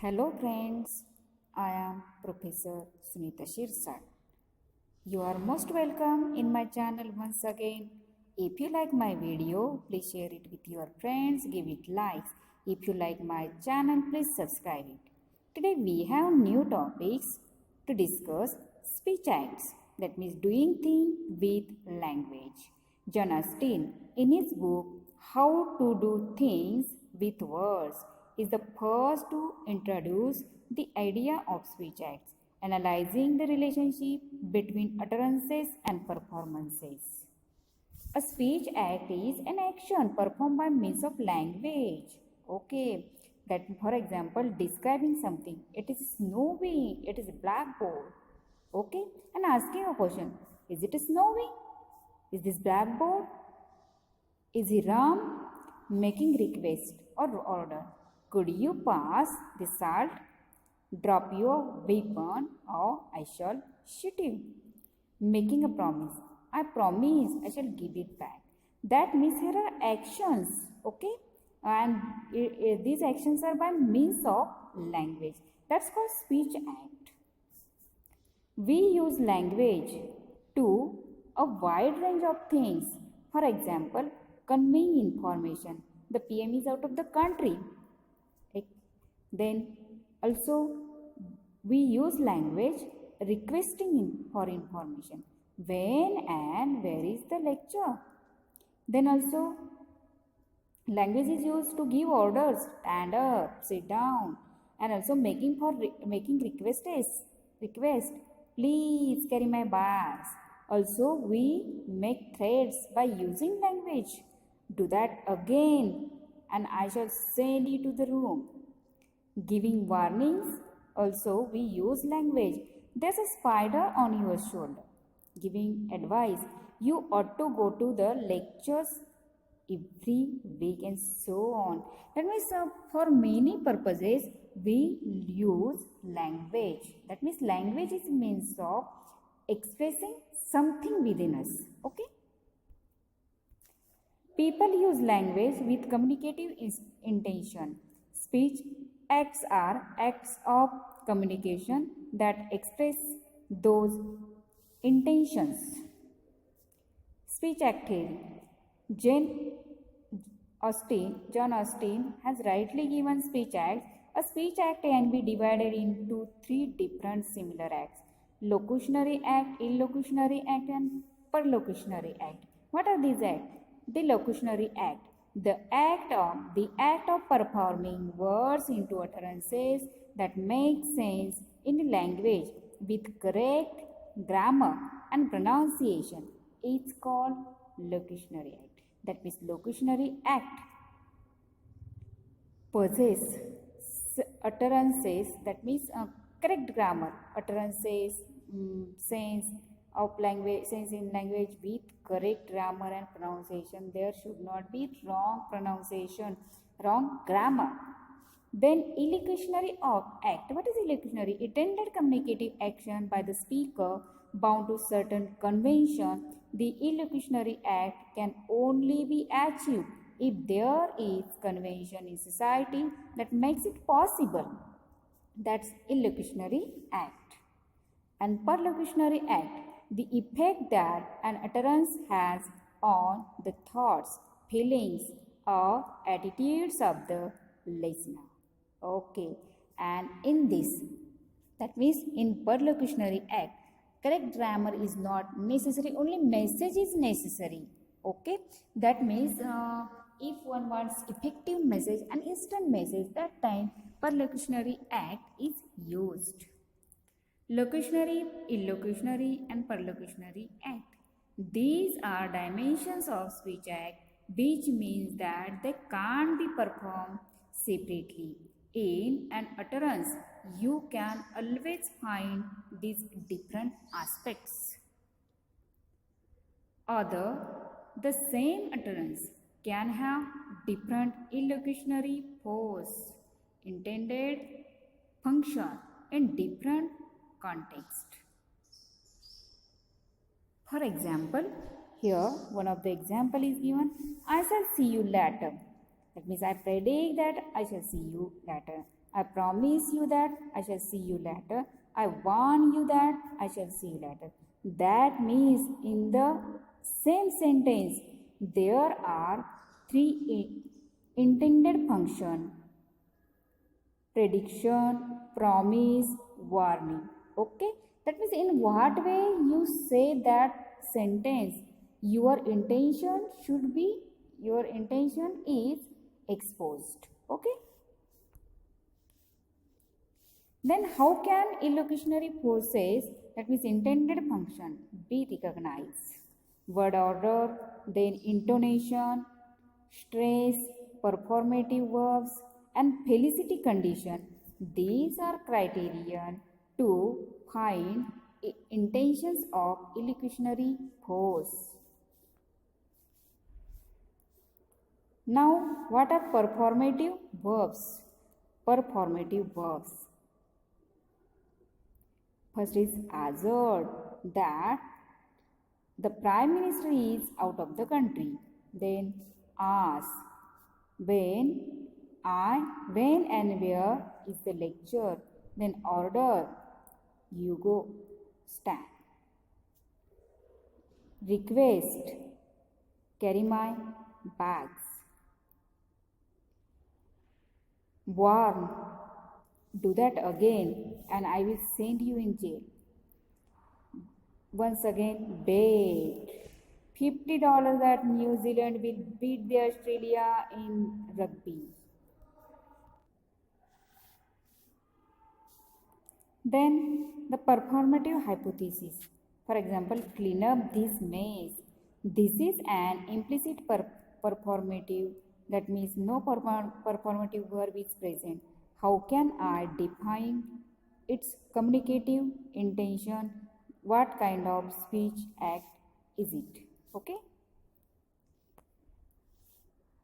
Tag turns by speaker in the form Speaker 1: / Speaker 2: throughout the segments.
Speaker 1: Hello friends, I am Professor Sunita SHIRSAT. You are most welcome in my channel once again. If you like my video, please share it with your friends, give it likes. If you like my channel, please subscribe it. Today we have new topics to discuss speech acts, that means doing things with language. John Austin, in his book How to Do Things with Words, is the first to introduce the idea of speech acts, analyzing the relationship between utterances and performances. A speech act is an action performed by means of language. Okay, that for example, describing something. It is snowing, it is blackboard. Okay, and asking a question. Is it snowing? Is this blackboard? Is he Ram? Making request or order. Could you pass the salt? Drop your weapon or I shall shoot you. Making a promise. I promise I shall give it back. That means here are actions, okay? And these actions are by means of language. That's called speech act. We use language to a wide range of things. For example, conveying information. The PM is out of the country. Then also we use language requesting for information. When and where is the lecture? Then also language is used to give orders, stand up, sit down, and also making request. Please carry my bags. Also we make threats by using language. Do that again, and I shall send you to the room. Giving warnings, also we use language. There's a spider on your shoulder. Giving advice, you ought to go to the lectures every week and so on. That means for many purposes we use language. That means language is means of expressing something within us. Okay. People use language with communicative intention. Speech acts are acts of communication that express those intentions. Speech act theory. John Austin has rightly given speech acts. A speech act can be divided into three different similar acts: locutionary act, illocutionary act, and perlocutionary act. What are these acts? The locutionary act. The act of performing words into utterances that make sense in language with correct grammar and pronunciation is called locutionary act. That means locutionary act possess utterances, that means correct grammar, utterances, sense in language with correct grammar and pronunciation. There should not be wrong pronunciation, wrong grammar. Then illocutionary act. What is illocutionary? Intended communicative action by the speaker bound to certain convention. The illocutionary act can only be achieved if there is convention in society that makes it possible. That's illocutionary act. And perlocutionary act, the effect that an utterance has on the thoughts, feelings, or attitudes of the listener. Okay, and in this, that means in perlocutionary act, correct grammar is not necessary, only message is necessary. Okay, that means if one wants effective message and instant message, that time perlocutionary act is used. Locutionary, illocutionary, and perlocutionary act. These are dimensions of speech act, which means that they can't be performed separately. In an utterance, you can always find these different aspects. The same utterance can have different illocutionary force, intended function in different context. For example, here one of the example is given, I shall see you later. That means I predict that I shall see you later. I promise you that I shall see you later. I warn you that I shall see you later. That means in the same sentence there are three intended function: prediction, promise, warning. Okay, that means in what way you say that sentence, your intention should be, your intention is exposed. Okay, then how can illocutionary forces, that means intended function, be recognized? Word order, then intonation, stress, performative verbs, and felicity condition. These are criterion to find intentions of illocutionary force. Now, what are performative verbs? Performative verbs. First is assert that the Prime Minister is out of the country. Then ask when and where is the lecture. Then order, you go, stand. Request, carry my bags. Warn, do that again and I will send you in jail. Once again, bet $50 that New Zealand will beat the Australia in rugby. Then the performative hypothesis. For example, clean up this mess. This is an implicit performative, that means no performative verb is present. How can I define its communicative intention? What kind of speech act is it? Okay.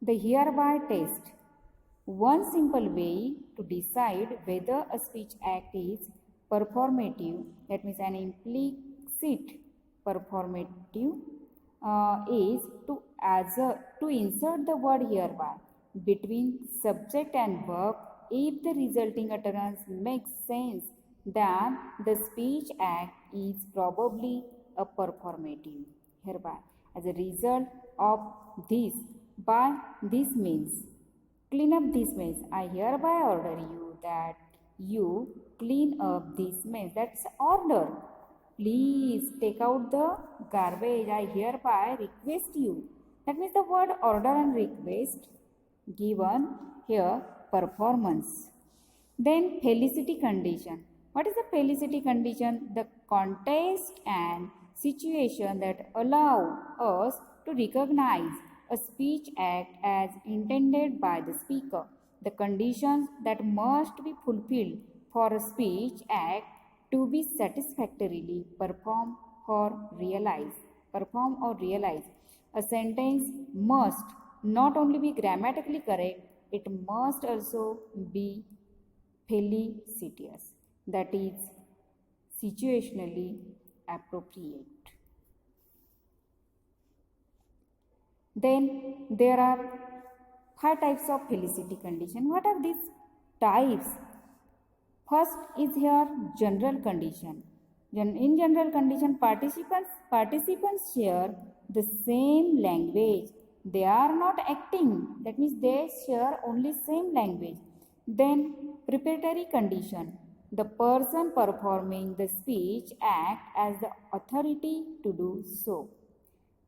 Speaker 1: The hereby test. One simple way to decide whether a speech act is performative, that means an implicit performative, is to insert the word hereby between subject and verb. If the resulting utterance makes sense, then the speech act is probably a performative hereby. As a result of this, by this means, clean up this mess. I hereby order you that you clean up this mess. That's order. Please take out the garbage. I hereby request you. That means the word order and request given here performance. Then felicity condition. What is the felicity condition? The context and situation that allow us to recognize a speech act as intended by the speaker. The conditions that must be fulfilled for a speech act to be satisfactorily performed or realized. A sentence must not only be grammatically correct, it must also be felicitous, that is situationally appropriate. Then there are 5 types of felicity condition. What are these types? First is here general condition. In general condition, participants share the same language. They are not acting. That means they share only same language. Then preparatory condition. The person performing the speech act as the authority to do so.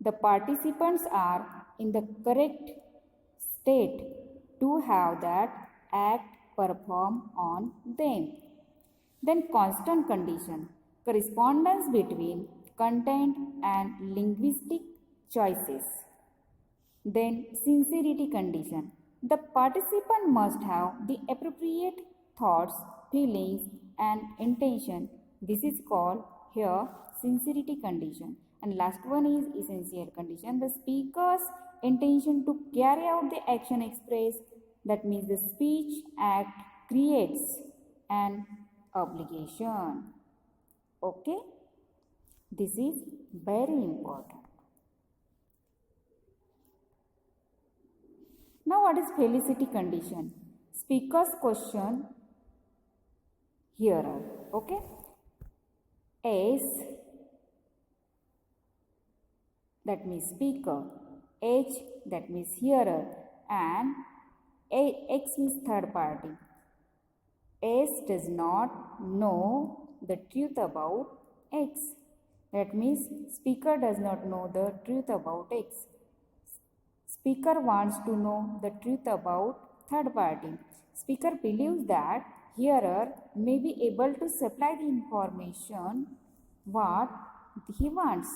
Speaker 1: The participants are in the correct state to have that act performed on them. Then constant condition, correspondence between content and linguistic choices. Then sincerity condition, the participant must have the appropriate thoughts, feelings and intention. This is called here sincerity condition. And last one is essential condition, the speaker's intention to carry out the action expressed. That means the speech act creates an obligation. Okay, this is very important. Now what is felicity condition? Speaker's question, hearer. Okay. S, that means speaker. H, that means hearer. And X means third party. S does not know the truth about X. That means speaker does not know the truth about X. Speaker wants to know the truth about third party. Speaker believes that hearer may be able to supply the information what he wants.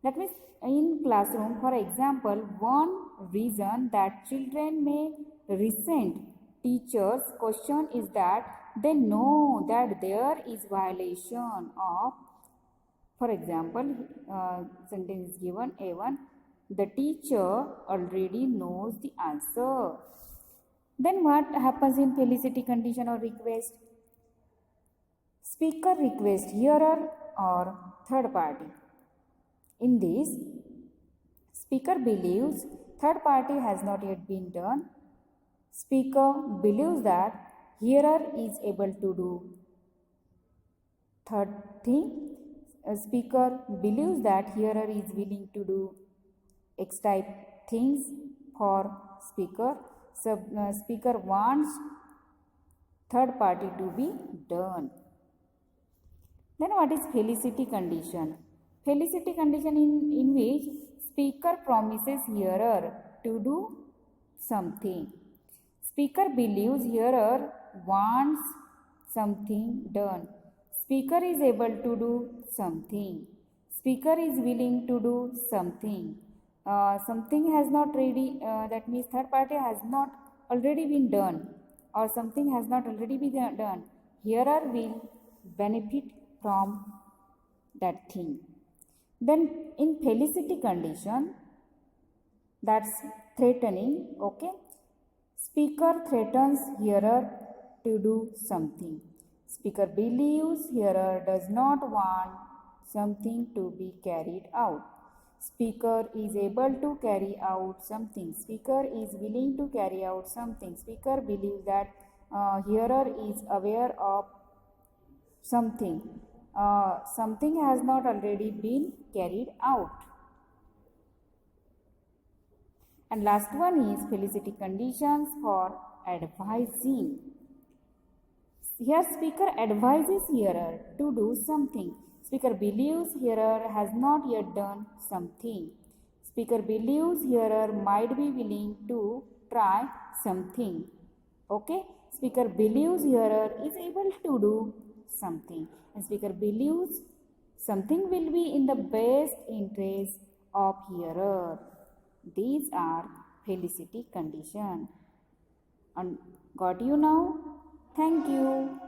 Speaker 1: That means in classroom, for example, one reason that children may resent teachers' question is that they know that there is violation of, for example, sentence is given A1, the teacher already knows the answer. Then what happens in felicity condition or request? Speaker request hearer or third party. In this, speaker believes third party has not yet been done. Speaker believes that hearer is able to do third thing. Speaker believes that hearer is willing to do X type things for speaker. Speaker wants third party to be done. Then what is felicity condition? Felicity condition in which speaker promises hearer to do something. Speaker believes hearer wants something done. Speaker is able to do something. Speaker is willing to do something. Something has not ready, that means third party has not already been done, or something has not already been done. Hearer will benefit from that thing. Then in felicity condition, that's threatening, okay. Speaker threatens hearer to do something. Speaker believes hearer does not want something to be carried out. Speaker is able to carry out something. Speaker is willing to carry out something. Speaker believes that hearer is aware of something. Something has not already been carried out. And last one is felicity conditions for advising. Here speaker advises hearer to do something. Speaker believes hearer has not yet done something. Speaker believes hearer might be willing to try something. Okay? Speaker believes hearer is able to do something. And speaker believes something will be in the best interest of hearer. These are felicity conditions. And got you now? Thank you.